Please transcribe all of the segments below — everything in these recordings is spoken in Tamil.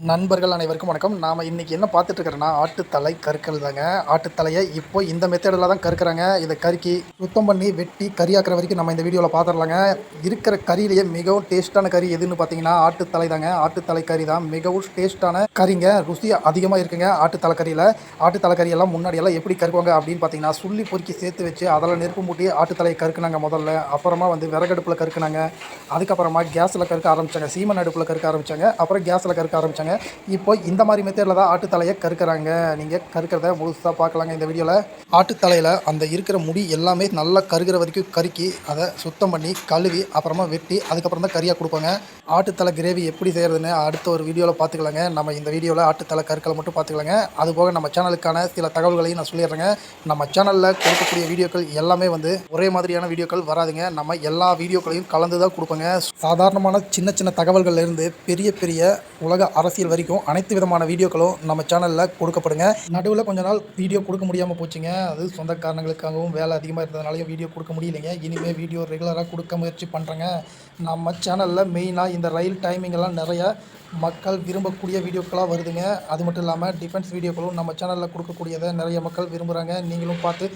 நண்பர்கள் அனைவருக்கும் வணக்கம். நாம் இன்றைக்கி என்ன பார்த்துட்ருக்கிறோன்னா ஆட்டுத்தலை கருக்கள் தாங்க. ஆட்டுத்தலையை இப்போ இந்த மெத்தடில் தான் கருக்கிறாங்க. இதை கருக்கி சுத்தம் பண்ணி வெட்டி கறியாக்குற வரைக்கும் நம்ம இந்த வீடியோவில் பார்த்துடலாங்க. இருக்கிற கறியிலேயே மிகவும் டேஸ்ட்டான கறி எதுன்னு பார்த்தீங்கன்னா ஆட்டுத்தலை தாங்க. ஆட்டுத்தலை கறி தான் மிகவும் டேஸ்ட்டான கறிங்க. ருசி அதிகமாக இருக்குங்க ஆட்டுத்தலை கறியில். ஆட்டுத்தலை கறியெல்லாம் முன்னாடியெல்லாம் எப்படி கருக்குவாங்க அப்படின்னு பார்த்தீங்கன்னா சுள்ளி பொறுக்கி சேர்த்து வச்சு அதில் நெருப்பு மூட்டி ஆட்டுத்தலையை கருக்குனாங்க முதல்ல. அப்புறமா விறகடுப்பில் கருக்குனாங்க. அதுக்கப்புறமா கேஸில் கருக்க ஆரம்பித்தாங்க. சீமன் அடுப்பில் கருக்க ஆரம்பித்தாங்க. அப்புறம் கேஸில் கருக்க ஆரம்பித்தாங்க. இப்போ இந்த மாதிரி மெத்தடில் தான் ஆட்டுத்தலையை கருக்கிறாங்க. நீங்கள் கருக்கிறத முழுசாக பார்க்கலாங்க இந்த வீடியோவில். ஆட்டுத்தலையில் அந்த இருக்கிற முடி எல்லாமே நல்லா கருகிற வரைக்கும் கருக்கி அதை சுத்தம் பண்ணி கழுவி அப்புறமா வெட்டி அதுக்கப்புறம் தான் கறியாக கொடுப்பாங்க. ஆட்டுத்தலை கிரேவி எப்படி செய்கிறதுன்னு அடுத்த ஒரு வீடியோவில் பார்த்துக்கலாங்க. நம்ம இந்த வீடியோவில் ஆட்டுத்தலை கருக்களை மட்டும் பார்த்துக்கலாங்க. அதுபோக நம்ம சேனலுக்கான சில தகவல்களையும் நான் சொல்லிடுறேங்க. நம்ம சேனலில் கொடுக்கக்கூடிய வீடியோக்கள் எல்லாமே ஒரே மாதிரியான வீடியோக்கள் வராதுங்க. நம்ம எல்லா வீடியோக்களையும் கலந்து தான் கொடுப்போங்க. சாதாரணமான சின்ன சின்ன தகவல்கள்லேருந்து பெரிய பெரிய உலக அரசியல் வரைக்கும் அனைத்து விதமான வீடியோக்களும் நம்ம சேனலில் கொடுக்கப்படுங்க. நடுவில் கொஞ்ச நாள் வீடியோ கொடுக்க முடியாமல் போச்சுங்க. அது சொந்த காரணங்களுக்காகவும் வேலை அதிகமாக இருந்ததுனாலையும் வீடியோ கொடுக்க முடியலைங்க. இனிமேல் வீடியோ ரெகுலராக கொடுக்க முயற்சி பண்ணுறேங்க. நம்ம சேனலில் மெயினாக இந்த ரயில் டைமிங்கெல்லாம் நிறையா மக்கள் விரும்பக்கூடிய வீடியோக்களாக வருதுங்க. அது மட்டும் இல்லாமல் டிஃபென்ஸ் வீடியோக்களும் நம்ம சேனலில் கொடுக்கக்கூடியதை நிறைய மக்கள் விரும்புகிறாங்க. நீங்களும் பார்த்து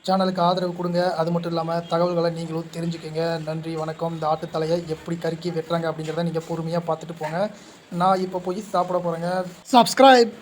சேனலுக்கு ஆதரவு கொடுங்க. அது மட்டும் இல்லாமல் தகவல்களை நீங்களும் தெரிஞ்சுக்கங்க. நன்றி, வணக்கம். இந்த ஆட்டுத்தலையை எப்படி கருக்கி வெட்டுறாங்க அப்படிங்கிறத நீங்கள் பொறுமையாக பார்த்துட்டு போங்க. நான் இப்போ போய் சாப்பிட போகிறேங்க. சப்ஸ்கிரைப்.